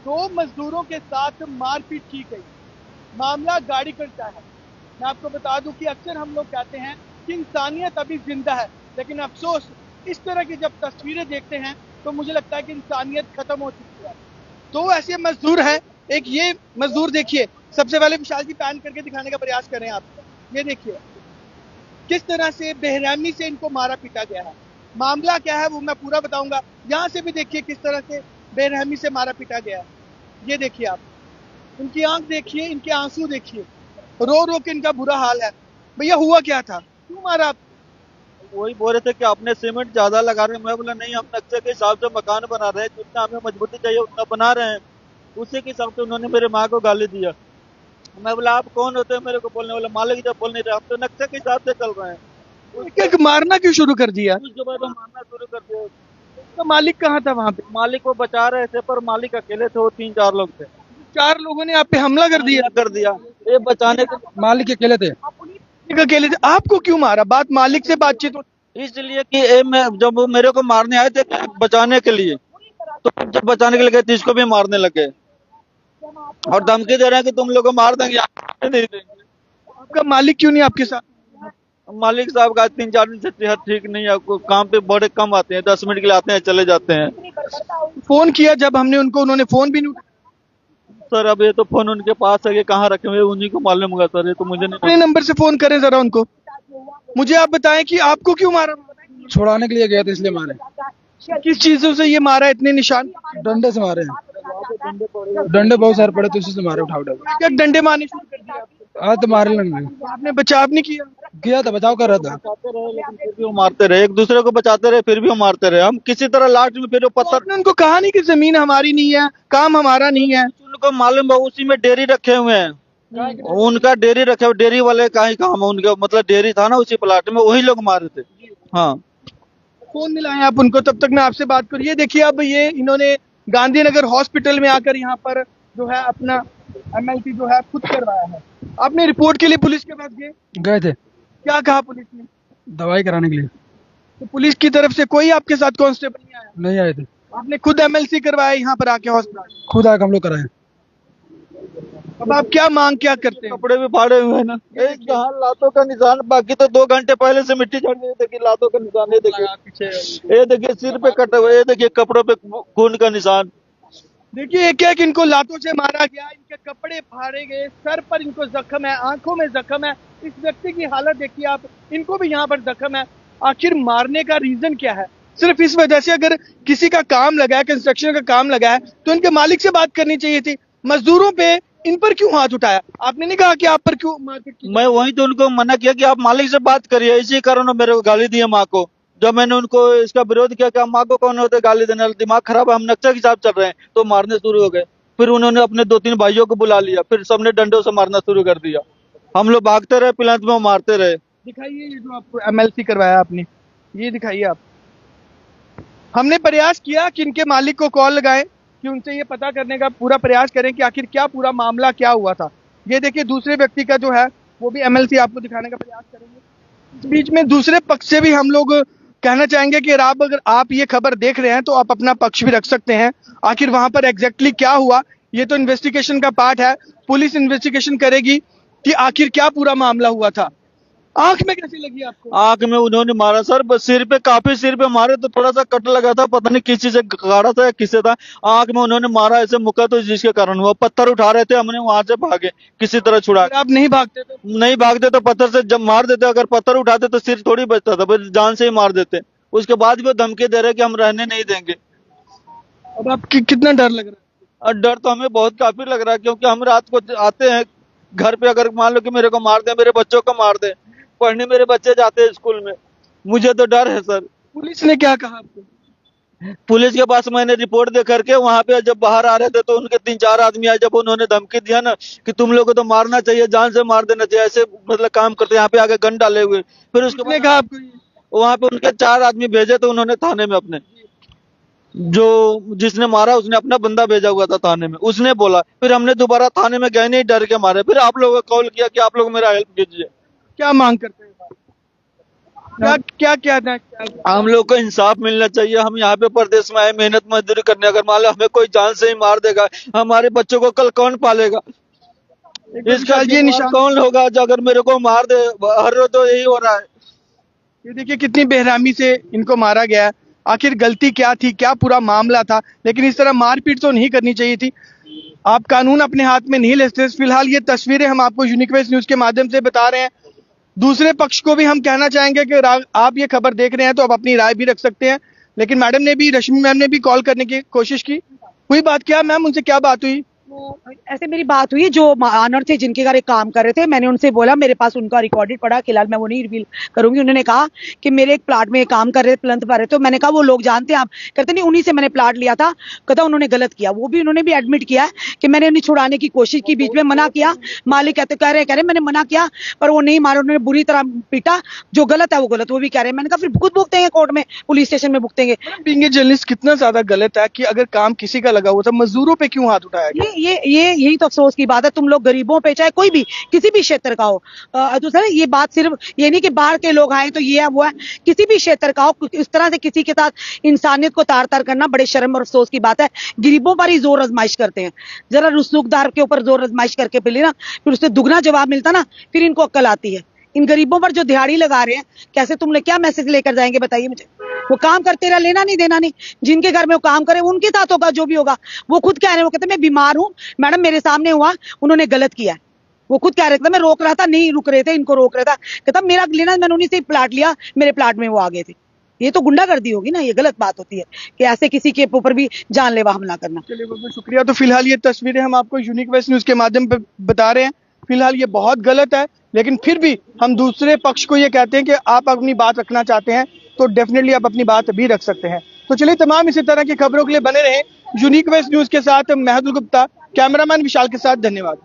दो मजदूरों के साथ मारपीट की गई। मामला गाड़ी का है। मैं आपको बता दूं कि अक्सर हम लोग कहते हैं कि इंसानियत अभी जिंदा है, लेकिन अफसोस इस तरह की जब तस्वीरें देखते हैं तो मुझे लगता है कि इंसानियत खत्म हो चुकी है। दो ऐसे मजदूर हैं, एक ये मजदूर देखिए, सबसे पहले विशाल जी पैन करके दिखाने का प्रयास करें आप। ये देखिए किस तरह से बेरहमी से इनको मारा पीटा गया है। मामला क्या है वो मैं पूरा बताऊंगा। यहाँ से भी देखिए किस तरह से बेरहमी से मारा पीटा गया है। ये देखिए आप, इनकी आंख देखिए, इनके आंसू देखिए, रो रो के इनका बुरा हाल है। भैया हुआ क्या था, क्यों मारा आप? वही बोल रहे थे कि आपने सीमेंट ज्यादा लगा रहे हैं। मैं बोला नहीं, हम नक्शे के हिसाब से मकान बना रहे हैं, जितना हमें मजबूती चाहिए उतना बना रहे हैं। उसी के हिसाब से उन्होंने मेरे माँ को गाली दिया। मैं बोला आप कौन होते हैं मेरे को बोलने वाला? मालिक जब बोल नहीं रहे, हम तो नक्शे के हिसाब से चल रहे हैं। एक एक मारना क्यों शुरू कर दिया? उसके बाद वो मारना शुरू कर दिया। तो मालिक कहाँ था वहां पे? मालिक को बचा रहे थे, पर मालिक अकेले थे, वो 3-4 लोग थे। चार लोगों ने आप पे हमला कर दिया? कर दिया ये बचाने के। मालिक अकेले थे। मालिक अकेले थे, आपको क्यों मारा? बात मालिक से बातचीत इसलिए कि जब वो मेरे को मारने आए थे बचाने के लिए, तो जब बचाने के लिए गए तो इसको भी मारने लगे और धमकी दे रहे हैं कि तुम लोग को मार देंगे, नहीं देंगे। आपका मालिक क्यों नहीं आपके साथ? मालिक साहब का 3-4 दिन से सेहत ठीक नहीं है। आपको काम पे बड़े कम आते हैं, 10 मिनट के लिए आते हैं, चले जाते हैं। फोन किया जब हमने उनको, उन्होंने फोन भी नहीं उठाया। सर अब ये तो फोन उनके पास है, ये कहाँ रखे हुए उन्हीं को मालूम होगा सर, ये तो मुझे नहीं। अपने नंबर से फोन करें जरा उनको। मुझे आप बताएं कि आपको क्यों मारा? छुड़ाने के लिए गए थे इसलिए मारे। किस चीजों से ये मारा? इतने निशान? डंडे से मारे। डंडे बहुत सारे पड़े तो उसी से मारे, उठा उठा के। क्या डंडे मारने शुरू कर दिए आपको? हाँ तो मारे लगे। आपने बचाव नहीं किया? किया था, बचाव कर रहा था। बचाते रहे लेकिन फिर भी वो मारते रहे, एक दूसरे को बचाते रहे फिर भी वो मारते रहे। हम किसी तरह लास्ट में फिर वो पत्थर। आपने उनको कहा नहीं कि जमीन हमारी नहीं है, काम हमारा नहीं है? उनको मालूम है, उसी में डेयरी रखे हुए हैं, उनका डेयरी रखे हुए, डेयरी वाले का ही काम है उनका, मतलब डेयरी था ना उसी प्लाट में, वही लोग मारे थे। हाँ फोन मिलाएं आप उनको, तब तक मैं आपसे बात करूँ। ये देखिए अब ये इन्होंने गांधीनगर हॉस्पिटल में आकर यहाँ पर जो है अपना एमएलटी जो है खुद करवाया है। आपने रिपोर्ट के लिए पुलिस के पास गए थे क्या कहा पुलिस ने? दवाई कराने के लिए। तो पुलिस की तरफ से कोई आपके साथ कांस्टेबल नहीं आया? नहीं आए थे, आपने खुद एमएलसी करवाया यहाँ पर आके हॉस्पिटल? खुद आके हम लोग कराए। अब आप क्या मांग क्या करते हैं? कपड़े भी फाड़े हुए हैं ना, एक जहाँ लातों का निशान, बाकी तो 2 घंटे पहले से मिट्टी चढ़ गई। देखिए लातों का निशान, ये देखिए, ये देखिए सिर पे कटे हुए, ये देखिए कपड़ों पे खून का निशान। देखिए एक एक इनको लातों से मारा गया, इनके कपड़े फाड़े गए, सर पर इनको जख्म है, आंखों में जख्म है। इस व्यक्ति की हालत देखिए आप, इनको भी यहाँ पर जख्म है। आखिर मारने का रीजन क्या है? सिर्फ इस वजह से? अगर किसी का काम लगा है, कंस्ट्रक्शन का काम लगा है, तो इनके मालिक से बात करनी चाहिए थी। मजदूरों पे इन पर क्यों हाथ उठाया? आपने नहीं कहा कि आप पर क्यों मारपीट की? मैं वही तो उनको मना किया कि आप मालिक से बात करिए, इसी कारण वो मेरे को गाली दी माँ को। जब मैंने उनको इसका विरोध किया कि आप माँ को कौन होते गाली देने वाले, दिमाग खराब है, हम नक्शे के साथ चल रहे हैं, तो मारने शुरू हो गए। फिर उन्होंने अपने 2-3 भाइयों को बुला लिया, फिर सबने डंडों से मारना शुरू कर दिया। हम लोग भागते रहे, पिलंच में वो मारते रहे। दिखाइए ये जो आपको एमएलसी करवाया आपने, ये दिखाइए आप। हमने प्रयास किया कि इनके मालिक को कॉल लगाएं, कि उनसे ये पता करने का पूरा प्रयास करें कि आखिर क्या पूरा मामला क्या हुआ था। ये देखिए दूसरे व्यक्ति का जो है वो भी एमएलसी आपको दिखाने का प्रयास करेंगे। इस बीच में दूसरे पक्ष से भी हम लोग कहना चाहेंगे कि अगर आप ये खबर देख रहे हैं तो आप अपना पक्ष भी रख सकते हैं। आखिर वहां पर एग्जैक्टली क्या हुआ, ये तो इन्वेस्टिगेशन का पार्ट है। पुलिस इन्वेस्टिगेशन करेगी कि आखिर क्या पूरा मामला हुआ था। आंख में कैसी लगी आपको? आंख में उन्होंने मारा सर, बस सिर पे, काफी सिर पे मारे, तो थोड़ा सा कट लगा था, पता नहीं किसी से गाड़ा था या किससे था। आंख में उन्होंने मारा ऐसे मुक्का, तो जिसके कारण हुआ। पत्थर उठा रहे थे, हमने वहां से भागे किसी तरह छुड़ा। अगर आप नहीं भागते तो? नहीं भागते तो पत्थर से जब मार देते, अगर पत्थर उठाते तो सिर थोड़ी बचता था, फिर जान से ही मार देते। उसके बाद भी वो धमकी दे रहे कि हम रहने नहीं देंगे। अब आप कितना डर लग रहा है? और डर तो हमें बहुत काफी लग रहा है, क्योंकि हम रात को आते हैं घर पे, अगर मान लो कि मेरे को मार दे, मेरे बच्चों को मार दे, पढ़ने मेरे बच्चे जाते हैं स्कूल में, मुझे तो डर है सर। पुलिस ने क्या कहा आपको? पुलिस के पास मैंने रिपोर्ट दे करके, वहां पे जब बाहर आ रहे थे तो उनके 3-4 आदमी आए, जब उन्होंने धमकी दिया ना कि तुम लोगों को तो मारना चाहिए, जान से मार देना चाहिए, ऐसे मतलब काम करते, यहाँ पे आके गन डाले हुए। फिर उसके किसने बाद कहा आपको ये? वहां पे उनके 4 आदमी भेजे थे उन्होंने थाने में अपने। जो जिसने मारा उसने अपना बंदा भेजा हुआ था थाने में, उसने बोला। फिर हमने दोबारा थाने में गए नहीं, डर के मारे। फिर आप लोगों को कॉल किया कि आप लोग मेरा हेल्प कीजिए। क्या मांग करते हैं? क्या क्या कहना है? हम लोग को इंसाफ मिलना चाहिए। हम यहाँ पे परदेश में आए मेहनत मजदूरी करने, अगर मान लो हमें कोई जान से ही मार देगा, हमारे बच्चों को कल कौन पालेगा? इसका ये निशान कौन होगा जो अगर मेरे को मार दे? हर रोज तो यही हो रहा है। ये देखिए कितनी बेरहमी से इनको मारा गया है। आखिर गलती क्या थी, क्या पूरा मामला था? लेकिन इस तरह मारपीट तो नहीं करनी चाहिए थी। आप कानून अपने हाथ में नहीं लेते। फिलहाल ये तस्वीरें हम आपको यूनिकवेस्ट न्यूज के माध्यम से बता रहे हैं। दूसरे पक्ष को भी हम कहना चाहेंगे कि आप ये खबर देख रहे हैं तो आप अपनी राय भी रख सकते हैं। लेकिन मैडम ने भी, रश्मि मैम ने भी कॉल करने की कोशिश की। हुई बात क्या मैम, उनसे क्या बात हुई? ऐसे मेरी बात हुई, जो ऑनर थे जिनके घर एक काम कर रहे थे, मैंने उनसे बोला, मेरे पास उनका रिकॉर्डेड पड़ा, फिलहाल मैं वो नहीं रिवील करूंगी। उन्होंने कहा कि मेरे एक प्लाट में काम कर रहे, प्लंथ भर रहे। तो मैंने कहा वो लोग जानते हैं आप? कहते नहीं, उन्हीं से मैंने प्लाट लिया था। कहता उन्होंने गलत किया। वो भी उन्होंने भी एडमिट किया है कि मैंने उन्हें छुड़ाने की कोशिश की, बीच में मना किया। मालिक कह रहे मैंने मना किया पर वो नहीं मारे, उन्होंने बुरी तरह पीटा। जो गलत है वो गलत, वो भी कह रहे हैं। मैंने कहा फिर खुद भुगतेंगे कोर्ट में, पुलिस स्टेशन में भुगतेंगे। बीइंग ए जर्नलिस्ट कितना ज्यादा गलत है कि अगर काम किसी का लगा हुआ था, मजदूरों पे क्यों हाथ उठाया गया? यही तो अफसोस की बात है। तुम लोग गरीबों पे, चाहे कोई भी किसी भी क्षेत्र का हो, तो सर ये बात सिर्फ ये नहीं कि बाहर के लोग आए तो ये है वो है, किसी भी क्षेत्र का हो, इस तरह से किसी के साथ इंसानियत को तार तार करना बड़े शर्म और अफसोस की बात है। गरीबों पर ही जोर आजमाइश करते हैं। जरा रसूखदार के ऊपर जोर आजमाइश करके पहले ना, फिर उससे दुगना जवाब मिलता ना, फिर इनको अक्ल आती है। इन गरीबों पर जो दिहाड़ी लगा रहे हैं, कैसे तुम लोग क्या मैसेज लेकर जाएंगे बताइए मुझे? वो काम करते रहा, लेना नहीं देना नहीं। जिनके घर में वो काम करे उनके साथ होगा जो भी होगा। वो खुद कह रहे हैं, वो कहते मैं बीमार हूं मैडम, मेरे सामने हुआ, उन्होंने गलत किया है। वो खुद कह रहे थे मैं रोक रहा था, नहीं रुक रहे थे, इनको रोक रहा था। कहता मेरा लेना, मैंने उन्हीं से प्लाट लिया, मेरे प्लाट में वो आ गए थे। ये तो गुंडागर्दी होगी ना, ये गलत बात होती है कि ऐसे किसी के ऊपर भी जानलेवा हमला करना। चलिए बहुत बहुत शुक्रिया। तो फिलहाल ये तस्वीरें हम आपको यूनिकवेस्ट न्यूज के माध्यम पर बता रहे हैं। फिलहाल ये बहुत गलत है, लेकिन फिर भी हम दूसरे पक्ष को ये कहते हैं कि आप अपनी बात रखना चाहते हैं तो डेफिनेटली आप अपनी बात भी रख सकते हैं। तो चलिए, तमाम इसी तरह की खबरों के लिए बने रहें यूनिकवेस्ट न्यूज के साथ। महदुल गुप्ता, कैमरामैन विशाल के साथ, धन्यवाद।